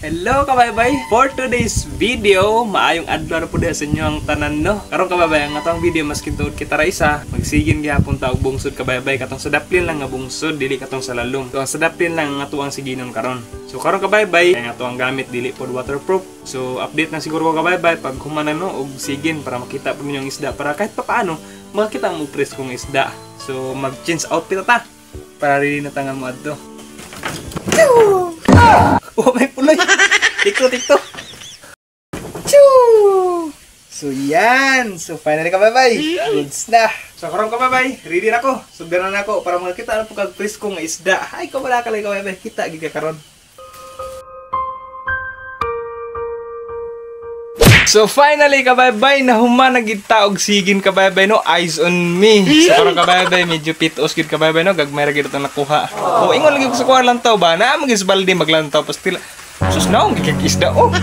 Hello kabaybay! For today's video, maayong adlaw na po sa inyo ang tanan no. Karon kabaybay, ang atong video maskin tuod kita ra isa, magsigin gyapon ta og bungsod kabaybay katong sa daplin lang nga bungsod dili katong sa lalom. So sa daplin lang nga tuang siginon karon. So karon kabaybay, ang atong gamit dili pod waterproof. So update na siguro ko kabaybay pag humanan no og sigin para makita po ninyo ang isda para kahit papaano makita mo press kong isda. So mag-change outfit ta para rin natangan mo adto. Oh, may puloy. Tikto. Choo! So, yan. So, finally kabaybay. Goods na. So, karon kabaybay, ready na ko. Subira na ako para makita na po kag-presko nga isda. Ay, kumala ka lang kabaybay. Kita, giga karon. So finally kabaybay, nahuman na gid ta og sigin kabaybay no, eyes on me. So karon kabaybay medyo pitos gid kabaybay no, gagmay ra gid ta nakuha. O ingon lagi ko sa kuha lantaw ba na magis balde maglantaw pastil. Sus naong gigikisda oh.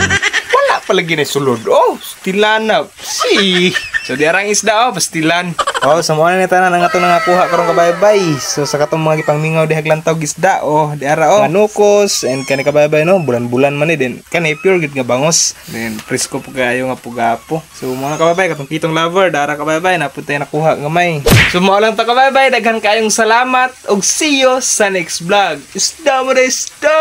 Wala pa lagi na sulod oh, stilan na. Si. So diarang isda oh, pastilan. Oh, sa mga ni tanan ang ato nangakuha karon kabaybay. So sa katong mga gipangmingaw dihag lantaw gisda oh, diara oh. Manukos and kani kabaybay no, bulan-bulan man ni din. Kani pure gid nga bangos. Then presko po kayo nga pugapo. So mga kabaybay katong kitong lover, dara kabaybay napuntay nakuha gamay. So mao lang ta kabaybay, daghan kayong salamat og see you sa next vlog. Isda mo na isda.